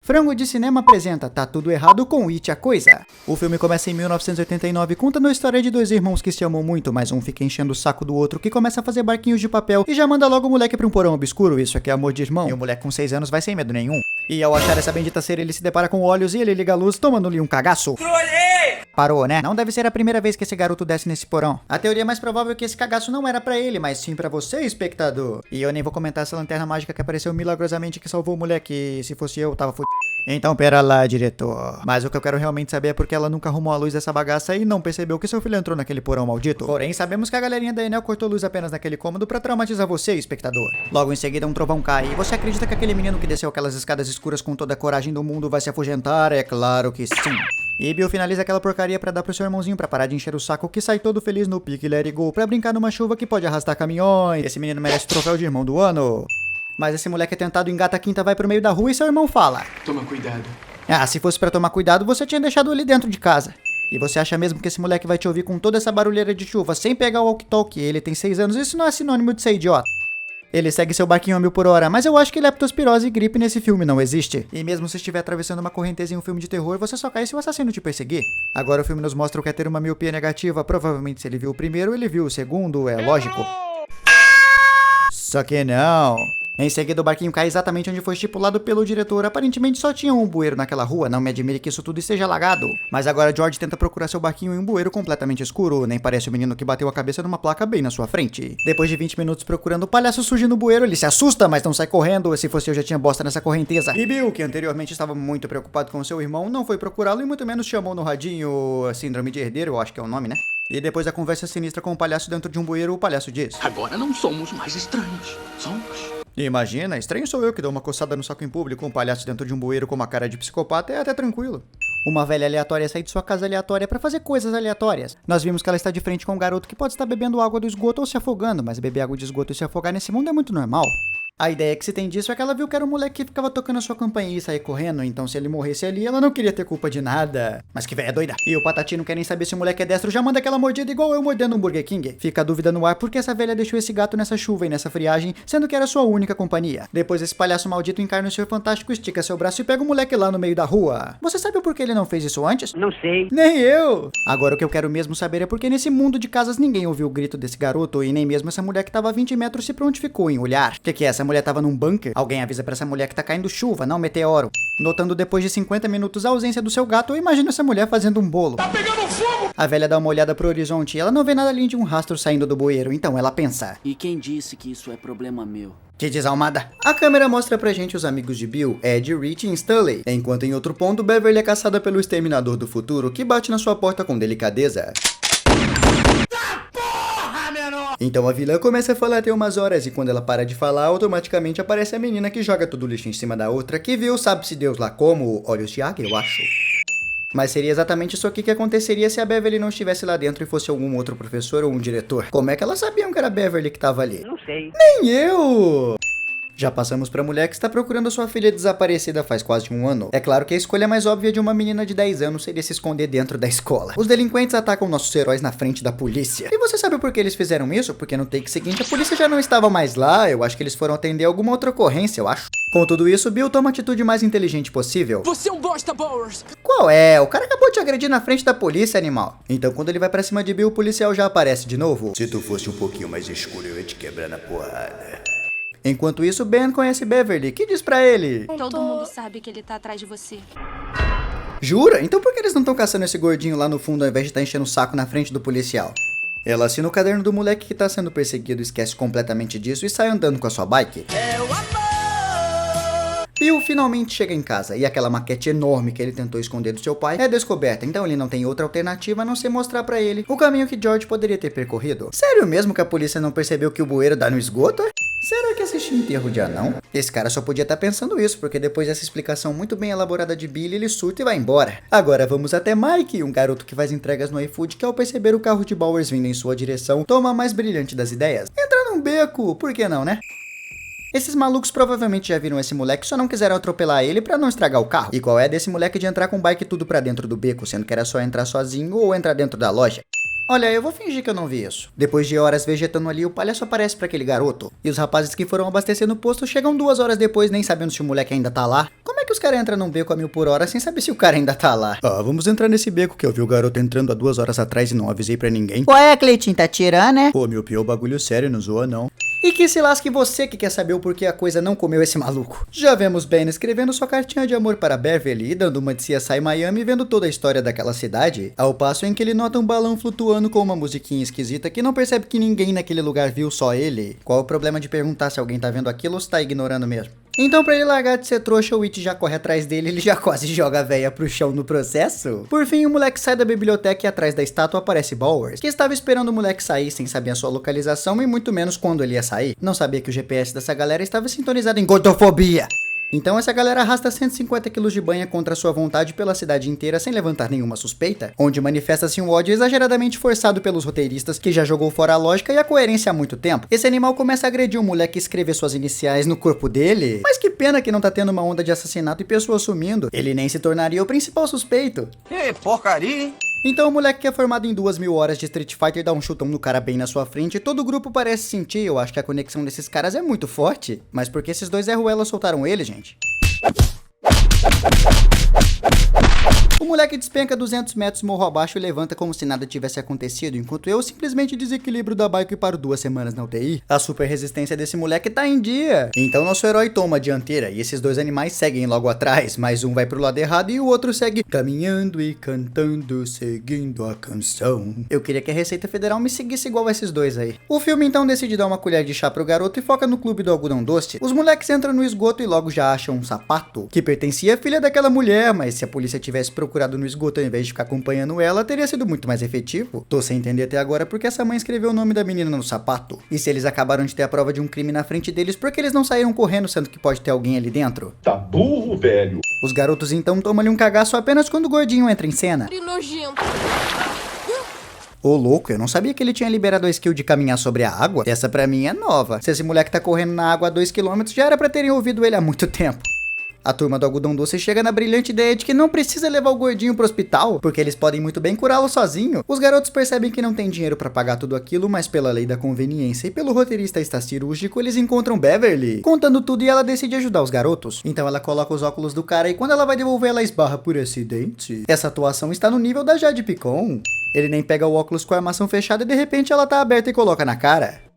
Frango de Cinema apresenta Tá Tudo Errado com It, a Coisa. O filme começa em 1989, contando a história de dois irmãos que se amam muito, mas um fica enchendo o saco do outro, que começa a fazer barquinhos de papel e já manda logo o moleque pra um porão obscuro. Isso aqui é amor de irmão. E o moleque com 6 anos vai sem medo nenhum. E ao achar essa bendita cera, ele se depara com olhos e ele liga a luz, tomando-lhe um cagaço. Parou, né? Não deve ser a primeira vez que esse garoto desce nesse porão. A teoria mais provável é que esse cagaço não era pra ele, mas sim pra você, espectador. E eu nem vou comentar essa lanterna mágica que apareceu milagrosamente que salvou o moleque. Se fosse eu tava fudido. Então pera lá, diretor. Mas o que eu quero realmente saber é porque ela nunca arrumou a luz dessa bagaça e não percebeu que seu filho entrou naquele porão maldito. Porém, sabemos que a galerinha da Enel cortou luz apenas naquele cômodo pra traumatizar você, espectador. Logo em seguida, um trovão cai. E você acredita que aquele menino que desceu aquelas escadas escuras com toda a coragem do mundo vai se afugentar? É claro que sim. E Bill finaliza aquela porcaria pra dar pro seu irmãozinho pra parar de encher o saco, que sai todo feliz no pique Let It Go pra brincar numa chuva que pode arrastar caminhões. Esse menino merece o troféu de irmão do ano. Mas esse moleque tentado engata a quinta, vai pro meio da rua e seu irmão fala: Toma cuidado. Ah, se fosse pra tomar cuidado, você tinha deixado ele dentro de casa. E você acha mesmo que esse moleque vai te ouvir com toda essa barulheira de chuva, sem pegar o walkie-talkie? Ele tem 6 anos, isso não é sinônimo de ser idiota. Ele segue seu barquinho a 1000 por hora, mas eu acho que leptospirose e gripe nesse filme não existe. E mesmo se estiver atravessando uma correnteza em um filme de terror, você só cai se o assassino te perseguir. Agora o filme nos mostra o que é ter uma miopia negativa. Provavelmente se ele viu o primeiro, ele viu o segundo, é lógico. Só que não. Em seguida, o barquinho cai exatamente onde foi estipulado pelo diretor. Aparentemente só tinha um bueiro naquela rua, não me admire que isso tudo esteja alagado. Mas agora George tenta procurar seu barquinho em um bueiro completamente escuro. Nem parece o menino que bateu a cabeça numa placa bem na sua frente. Depois de 20 minutos procurando, o palhaço surge no bueiro. Ele se assusta, mas não sai correndo. Se fosse eu, já tinha bosta nessa correnteza. E Bill, que anteriormente estava muito preocupado com seu irmão, não foi procurá-lo e muito menos chamou no radinho síndrome de herdeiro, eu acho que é o nome, né? E depois da conversa sinistra com o palhaço dentro de um bueiro, o palhaço diz: Agora não somos mais estranhos. Somos. Imagina, estranho sou eu que dou uma coçada no saco em público, um palhaço dentro de um bueiro com uma cara de psicopata é até tranquilo. Uma velha aleatória sai de sua casa aleatória pra fazer coisas aleatórias. Nós vimos que ela está de frente com um garoto que pode estar bebendo água do esgoto ou se afogando, mas beber água de esgoto e se afogar nesse mundo é muito normal. A ideia que se tem disso é que ela viu que era um moleque que ficava tocando a sua campainha e sair correndo, então se ele morresse ali, ela não queria ter culpa de nada. Mas que velha doida. E o Patati não quer nem saber se o moleque é destro, já manda aquela mordida igual eu mordendo um Burger King. Fica a dúvida no ar porque essa velha deixou esse gato nessa chuva e nessa friagem, sendo que era sua única companhia. Depois esse palhaço maldito encarna o Senhor Fantástico, estica seu braço e pega o moleque lá no meio da rua. Você sabe por que ele não fez isso antes? Não sei. Nem eu! Agora o que eu quero mesmo saber é porque nesse mundo de casas ninguém ouviu o grito desse garoto e nem mesmo essa mulher que tava a 20 metros se prontificou em olhar. O que é? Essa mulher tava num bunker? Alguém avisa pra essa mulher que tá caindo chuva, não meteoro. Notando depois de 50 minutos a ausência do seu gato, eu imagino essa mulher fazendo um bolo. Tá pegando fogo! A velha dá uma olhada pro horizonte e ela não vê nada além de um rastro saindo do bueiro, então ela pensa: E quem disse que isso é problema meu? Que desalmada. A câmera mostra pra gente os amigos de Bill, Ed, Rich e Stanley, enquanto em outro ponto Beverly é caçada pelo Exterminador do Futuro, que bate na sua porta com delicadeza. Então a vilã começa a falar até umas horas e quando ela para de falar, automaticamente aparece a menina que joga todo o lixo em cima da outra, que viu, sabe-se Deus lá como, olhos de águia, eu acho. Mas seria exatamente isso aqui que aconteceria se a Beverly não estivesse lá dentro e fosse algum outro professor ou um diretor. Como é que elas sabiam que era a Beverly que tava ali? Não sei. Nem eu! Já passamos pra mulher que está procurando sua filha desaparecida faz quase um ano. É claro que a escolha mais óbvia de uma menina de 10 anos seria se esconder dentro da escola. Os delinquentes atacam nossos heróis na frente da polícia. E você sabe por que eles fizeram isso? Porque no take seguinte a polícia já não estava mais lá. Eu acho que eles foram atender alguma outra ocorrência, eu acho. Com tudo isso, Bill toma a atitude mais inteligente possível. Você é um bosta, Bowers! Qual é? O cara acabou de te agredir na frente da polícia, animal. Então quando ele vai pra cima de Bill, o policial já aparece de novo. Se tu fosse um pouquinho mais escuro, eu ia te quebrar na porrada. Enquanto isso, Ben conhece Beverly, que diz pra ele: Todo mundo sabe que ele tá atrás de você. Jura? Então por que eles não estão caçando esse gordinho lá no fundo ao invés de estar enchendo o saco na frente do policial? Ela assina o caderno do moleque que tá sendo perseguido, esquece completamente disso e sai andando com a sua bike. Bill finalmente chega em casa e aquela maquete enorme que ele tentou esconder do seu pai é descoberta, então ele não tem outra alternativa a não ser mostrar pra ele o caminho que George poderia ter percorrido. Sério mesmo que a polícia não percebeu que o bueiro dá no esgoto? Será que assistiu Enterro de Anão? Esse cara só podia estar pensando isso, porque depois dessa explicação muito bem elaborada de Billy, ele surta e vai embora. Agora vamos até Mike, um garoto que faz entregas no iFood, que ao perceber o carro de Bowers vindo em sua direção, toma a mais brilhante das ideias: entra num beco, por que não, né? Esses malucos provavelmente já viram esse moleque, só não quiseram atropelar ele pra não estragar o carro. E qual é desse moleque de entrar com bike tudo pra dentro do beco, sendo que era só entrar sozinho ou entrar dentro da loja? Olha, eu vou fingir que eu não vi isso. Depois de horas vegetando ali, o palhaço aparece pra aquele garoto. E os rapazes que foram abastecer no posto chegam 2 horas depois, nem sabendo se o moleque ainda tá lá. Como é que os caras entram num beco a 1000 por hora sem saber se o cara ainda tá lá? Ah, vamos entrar nesse beco que eu vi o garoto entrando há 2 horas atrás e não avisei pra ninguém. Ué, Cleitinho, tá tirando, né? Pô, meu pior bagulho sério, não zoa não. E que se lasque você que quer saber o porquê a coisa não comeu esse maluco. Já vemos Ben escrevendo sua cartinha de amor para Beverly e dando uma de CSI Miami vendo toda a história daquela cidade, ao passo em que ele nota um balão flutuando com uma musiquinha esquisita que não percebe que ninguém naquele lugar viu, só ele. Qual o problema de perguntar se alguém tá vendo aquilo ou se tá ignorando mesmo? Então pra ele largar de ser trouxa, o It já corre atrás dele, ele já quase joga a véia pro chão no processo. Por fim, o moleque sai da biblioteca e atrás da estátua aparece Bowers, que estava esperando o moleque sair sem saber a sua localização e muito menos quando ele ia sair. Não sabia que o GPS dessa galera estava sintonizado em gordofobia. Então essa galera arrasta 150 kg de banha contra sua vontade pela cidade inteira sem levantar nenhuma suspeita, onde manifesta-se um ódio exageradamente forçado pelos roteiristas que já jogou fora a lógica e a coerência há muito tempo. Esse animal começa a agredir o moleque e escrever suas iniciais no corpo dele. Mas que pena que não tá tendo uma onda de assassinato e pessoas sumindo. Ele nem se tornaria o principal suspeito. Ei, porcaria, hein? Então o moleque que é formado em 2000 horas de Street Fighter dá um chutão no cara bem na sua frente e todo o grupo parece sentir. Eu acho que a conexão desses caras é muito forte. Mas por que esses dois Zé Ruela soltaram ele, gente? O moleque despenca 200 metros morro abaixo e levanta como se nada tivesse acontecido, enquanto eu simplesmente desequilibro da bike e paro 2 semanas na UTI. A super resistência desse moleque tá em dia. Então nosso herói toma a dianteira e esses dois animais seguem logo atrás, mas um vai pro lado errado e o outro segue caminhando e cantando, seguindo a canção. Eu queria que a Receita Federal me seguisse igual esses dois aí. O filme então decide dar uma colher de chá pro garoto e foca no clube do algodão doce. Os moleques entram no esgoto e logo já acham um sapato que pertencia à filha daquela mulher, mas se a polícia tivesse procurado no esgoto ao invés de ficar acompanhando ela, teria sido muito mais efetivo. Tô sem entender até agora porque essa mãe escreveu o nome da menina no sapato. E se eles acabaram de ter a prova de um crime na frente deles, por que eles não saíram correndo, sendo que pode ter alguém ali dentro? Tá burro, velho. Os garotos então tomam-lhe um cagaço apenas quando o gordinho entra em cena. Que nojento. Ô louco, eu não sabia que ele tinha liberado a skill de caminhar sobre a água. Essa pra mim é nova. Se esse moleque tá correndo na água a 2 km, já era pra terem ouvido ele há muito tempo. A turma do algodão doce chega na brilhante ideia de que não precisa levar o gordinho pro hospital, porque eles podem muito bem curá-lo sozinho. Os garotos percebem que não tem dinheiro pra pagar tudo aquilo, mas pela lei da conveniência e pelo roteirista estar cirúrgico, eles encontram Beverly, contando tudo e ela decide ajudar os garotos. Então ela coloca os óculos do cara e quando ela vai devolver, ela esbarra por acidente. Essa atuação está no nível da Jade Picon. Ele nem pega o óculos com a armação fechada e de repente ela tá aberta e coloca na cara.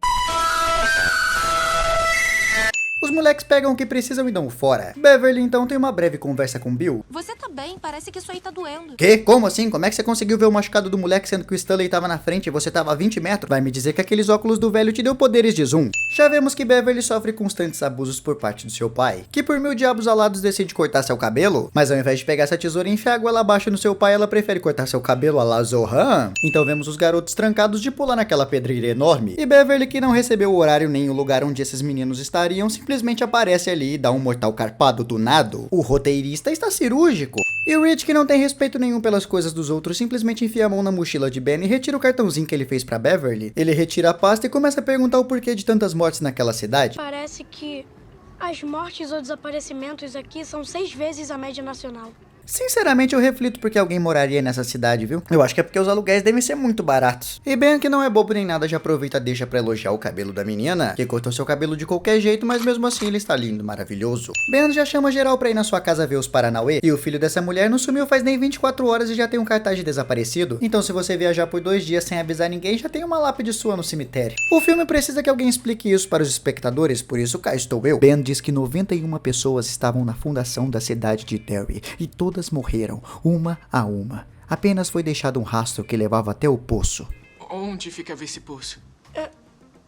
Os moleques pegam o que precisam e dão fora. Beverly então tem uma breve conversa com Bill. Você tá bem, parece que isso aí tá doendo. Que? Como assim? Como é que você conseguiu ver o machucado do moleque sendo que o Stanley tava na frente e você tava a 20 metros? Vai me dizer que aqueles óculos do velho te deu poderes de zoom. Já vemos que Beverly sofre constantes abusos por parte do seu pai, que por 1000 diabos alados decide cortar seu cabelo, mas ao invés de pegar essa tesoura e enfiar água lá abaixo no seu pai, ela prefere cortar seu cabelo a la Zohan. Então vemos os garotos trancados de pular naquela pedreira enorme, e Beverly, que não recebeu o horário nem o lugar onde esses meninos estariam, simplesmente aparece ali e dá um mortal carpado do nada. O roteirista está cirúrgico. E o Rich, que não tem respeito nenhum pelas coisas dos outros, simplesmente enfia a mão na mochila de Ben e retira o cartãozinho que ele fez pra Beverly. Ele retira a pasta e começa a perguntar o porquê de tantas mortes naquela cidade. Parece que as mortes ou desaparecimentos aqui são 6 vezes a média nacional. Sinceramente, eu reflito porque alguém moraria nessa cidade, viu? Eu acho que é porque os aluguéis devem ser muito baratos. E Ben, que não é bobo nem nada, já aproveita e deixa pra elogiar o cabelo da menina, que cortou seu cabelo de qualquer jeito, mas mesmo assim ele está lindo, maravilhoso. Ben já chama geral pra ir na sua casa ver os Paranauê, e o filho dessa mulher não sumiu faz nem 24 horas e já tem um cartaz de desaparecido. Então se você viajar por 2 dias sem avisar ninguém, já tem uma lápide sua no cemitério. O filme precisa que alguém explique isso para os espectadores, por isso cá estou eu. Ben diz que 91 pessoas estavam na fundação da cidade de Derry, e todas morreram, uma a uma. Apenas foi deixado um rastro que levava até o poço. Onde fica esse poço?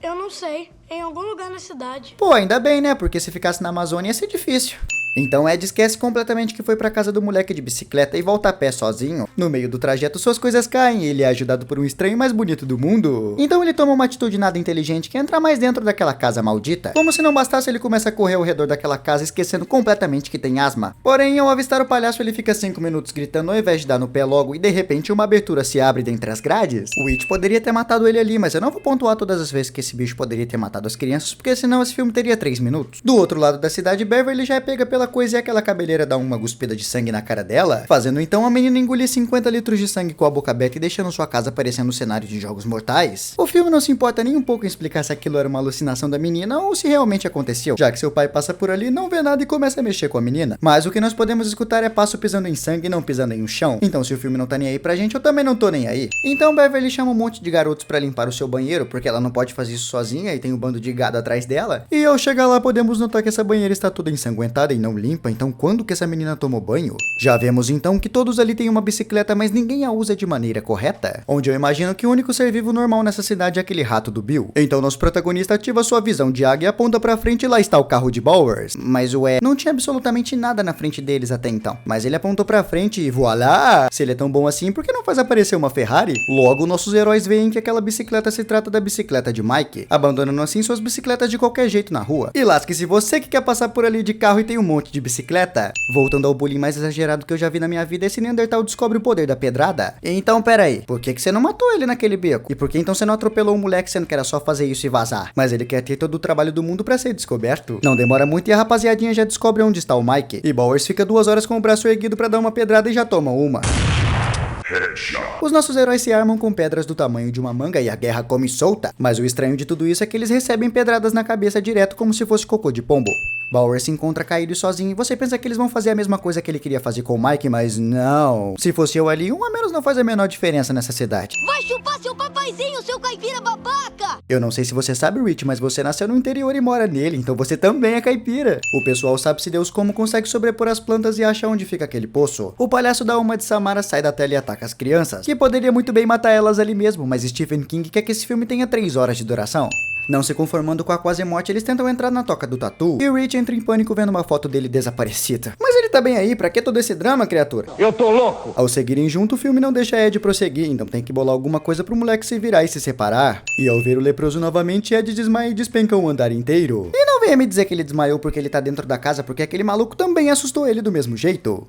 Eu não sei. Em algum lugar na cidade. Pô, ainda bem, né? Porque se ficasse na Amazônia ia ser difícil. Então Ed esquece completamente que foi pra casa do moleque de bicicleta e volta a pé sozinho. No meio do trajeto suas coisas caem e ele é ajudado por um estranho mais bonito do mundo. Então ele toma uma atitude nada inteligente que é entrar mais dentro daquela casa maldita. Como se não bastasse, ele começa a correr ao redor daquela casa esquecendo completamente que tem asma. Porém, ao avistar o palhaço, ele fica 5 minutos gritando ao invés de dar no pé logo e de repente uma abertura se abre dentre as grades. O It poderia ter matado ele ali, mas eu não vou pontuar todas as vezes que esse bicho poderia ter matado as crianças, porque senão esse filme teria 3 minutos. Do outro lado da cidade, Beverly já é pega pela coisa e aquela cabeleira dá uma cuspida de sangue na cara dela, fazendo então a menina engolir 50 50 litros de sangue com a boca aberta e deixando sua casa parecendo um cenário de Jogos Mortais, o filme não se importa nem um pouco em explicar se aquilo era uma alucinação da menina ou se realmente aconteceu, já que seu pai passa por ali, não vê nada e começa a mexer com a menina. Mas o que nós podemos escutar é passo pisando em sangue e não pisando em um chão. Então se o filme não tá nem aí pra gente, eu também não tô nem aí. Então Beverly chama um monte de garotos pra limpar o seu banheiro, porque ela não pode fazer isso sozinha e tem um bando de gado atrás dela. E ao chegar lá podemos notar que essa banheira está toda ensanguentada e não limpa, então quando que essa menina tomou banho? Já vemos então que todos ali têm uma bicicleta, mas ninguém a usa de maneira correta. Onde eu imagino que o único ser vivo normal nessa cidade é aquele rato do Bill. Então nosso protagonista ativa sua visão de águia e aponta pra frente e lá está o carro de Bowers. Mas não tinha absolutamente nada na frente deles até então. Mas ele apontou pra frente e voilá! Se ele é tão bom assim, por que não faz aparecer uma Ferrari? Logo, nossos heróis veem que aquela bicicleta se trata da bicicleta de Mike, abandonando assim suas bicicletas de qualquer jeito na rua. E lasque-se você que quer passar por ali de carro e tem um monte de bicicleta. Voltando ao bullying mais exagerado que eu já vi na minha vida, esse Neandertal descobre o poder da pedrada. Então, peraí, por que você não matou ele naquele beco? E por que então você não atropelou o moleque sendo que era só fazer isso e vazar? Mas ele quer ter todo o trabalho do mundo pra ser descoberto. Não demora muito e a rapaziadinha já descobre onde está o Mike. E Bowers fica 2 horas com o braço erguido pra dar uma pedrada e já toma uma. Os nossos heróis se armam com pedras do tamanho de uma manga e a guerra come solta, mas o estranho de tudo isso é que eles recebem pedradas na cabeça direto como se fosse cocô de pombo. Bowers se encontra caído e sozinho e você pensa que eles vão fazer a mesma coisa que ele queria fazer com o Mike, mas não. Se fosse eu ali, um a menos não faz a menor diferença nessa cidade. Vai chupar seu papaizinho, seu caipira babaca! Eu não sei se você sabe, Rich, mas você nasceu no interior e mora nele, então você também é caipira. O pessoal sabe-se Deus como consegue sobrepor as plantas e acha onde fica aquele poço. O palhaço da Uma de Samara sai da tela e ataca as crianças, que poderia muito bem matar elas ali mesmo, mas Stephen King quer que esse filme tenha 3 horas de duração. Não se conformando com a quase morte, eles tentam entrar na toca do tatu, e o Rich entra em pânico vendo uma foto dele desaparecida. Mas ele tá bem aí, pra que todo esse drama, criatura? Eu tô louco! Ao seguirem junto, o filme não deixa Ed prosseguir, então tem que bolar alguma coisa pro moleque se virar e se separar. E ao ver o leproso novamente, Ed desmaia e despenca o andar inteiro. E não venha me dizer que ele desmaiou porque ele tá dentro da casa, porque aquele maluco também assustou ele do mesmo jeito.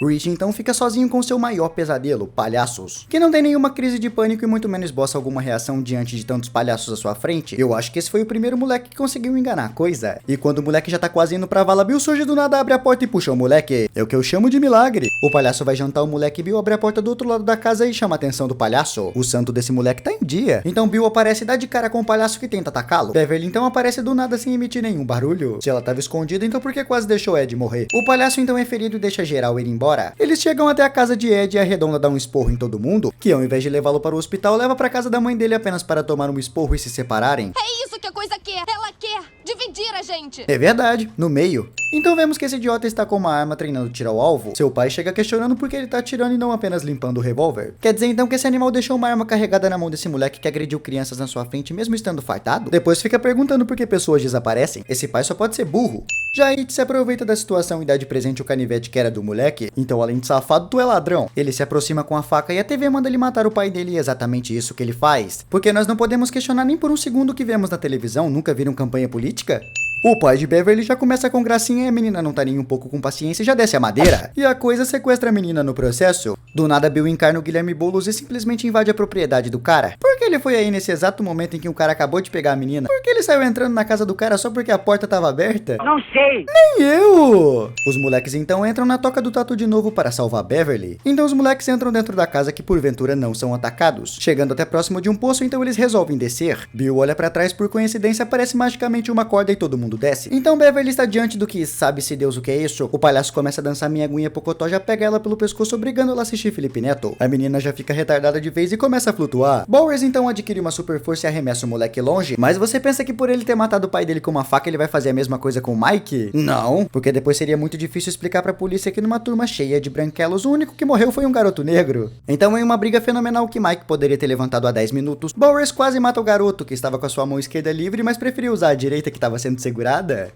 Rich então fica sozinho com seu maior pesadelo, palhaços, que não tem nenhuma crise de pânico e muito menos esboça alguma reação diante de tantos palhaços à sua frente. Eu acho que esse foi o primeiro moleque que conseguiu enganar a coisa. E quando o moleque já tá quase indo pra vala, Bill surge do nada, abre a porta e puxa o moleque. É o que eu chamo de milagre. O palhaço vai jantar o moleque e Bill abre a porta do outro lado da casa e chama a atenção do palhaço. O santo desse moleque tá em dia. Então Bill aparece e dá de cara com o palhaço que tenta atacá-lo. Beverly então aparece do nada sem emitir nenhum barulho. Se ela tava escondida, então por que quase deixou Ed morrer? O palhaço então é ferido e deixa geral ir embora. Eles chegam até a casa de Ed e a Redonda dá um esporro em todo mundo, que ao invés de levá-lo para o hospital, leva pra casa da mãe dele apenas para tomar um esporro e se separarem. É isso que a coisa quer! Ela quer dividir a gente! É verdade, no meio. Então vemos que esse idiota está com uma arma treinando tirar o alvo. Seu pai chega questionando por que ele tá atirando e não apenas limpando o revólver. Quer dizer então que esse animal deixou uma arma carregada na mão desse moleque que agrediu crianças na sua frente mesmo estando fartado? Depois fica perguntando por que pessoas desaparecem. Esse pai só pode ser burro. Já It se aproveita da situação e dá de presente o canivete que era do moleque. Então além de safado, tu é ladrão. Ele se aproxima com a faca e a TV manda ele matar o pai dele e é exatamente isso que ele faz. Porque nós não podemos questionar nem por um segundo o que vemos na televisão, nunca viram campanha política? O pai de Beverly já começa com gracinha e a menina não tá nem um pouco com paciência e já desce a madeira. E a coisa sequestra a menina no processo. Do nada Bill encarna o Guilherme Boulos e simplesmente invade a propriedade do cara. Por que ele foi aí nesse exato momento em que o cara acabou de pegar a menina? Por que ele saiu entrando na casa do cara só porque a porta tava aberta? Não sei! Nem eu! Os moleques então entram na toca do tatu de novo para salvar Beverly. Então os moleques entram dentro da casa que porventura não são atacados. Chegando até próximo de um poço, então eles resolvem descer. Bill olha pra trás por coincidência, aparece magicamente uma corda e todo mundo desce. Então Beverly está diante do que sabe-se Deus o que é isso. O palhaço começa a dançar minha aguinha pocotó, já pega ela pelo pescoço, obrigando ela a assistir Felipe Neto. A menina já fica retardada de vez e começa a flutuar. Bowers então adquire uma super força e arremessa o moleque longe, mas você pensa que por ele ter matado o pai dele com uma faca ele vai fazer a mesma coisa com o Mike? Não, porque depois seria muito difícil explicar pra polícia que numa turma cheia de branquelos o único que morreu foi um garoto negro. Então em uma briga fenomenal que Mike poderia ter levantado há 10 minutos, Bowers quase mata o garoto que estava com a sua mão esquerda livre, mas preferiu usar a direita que estava sendo segurada.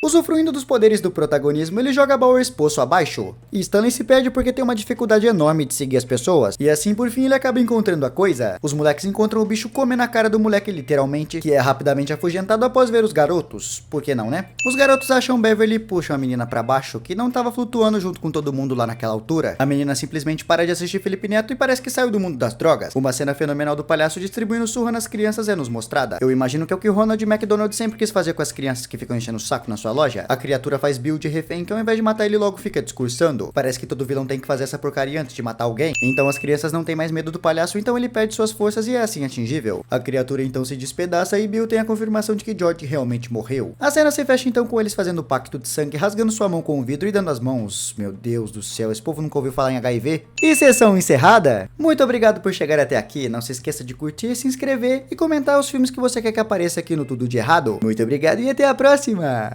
Usufruindo dos poderes do protagonismo, ele joga Bowers poço abaixo. E Stanley se perde porque tem uma dificuldade enorme de seguir as pessoas. E assim, por fim, ele acaba encontrando a coisa. Os moleques encontram o bicho comendo a cara do moleque literalmente, que é rapidamente afugentado após ver os garotos. Por que não, né? Os garotos acham Beverly e puxam a menina pra baixo, que não tava flutuando junto com todo mundo lá naquela altura. A menina simplesmente para de assistir Felipe Neto e parece que saiu do mundo das drogas. Uma cena fenomenal do palhaço distribuindo surra nas crianças é nos mostrada. Eu imagino que é o que o Ronald McDonald sempre quis fazer com as crianças que ficam enchendo o saco na sua loja. A criatura faz Bill de refém, que ao invés de matar ele logo fica discursando. Parece que todo vilão tem que fazer essa porcaria antes de matar alguém. Então as crianças não têm mais medo do palhaço, então ele perde suas forças e é assim atingível. A criatura então se despedaça e Bill tem a confirmação de que George realmente morreu. A cena se fecha então com eles fazendo o pacto de sangue, rasgando sua mão com o vidro e dando as mãos. Meu Deus do céu, esse povo nunca ouviu falar em HIV? E sessão encerrada? Muito obrigado por chegar até aqui. Não se esqueça de curtir, se inscrever e comentar os filmes que você quer que apareça aqui no Tudo de Errado. Muito obrigado e até a próxima!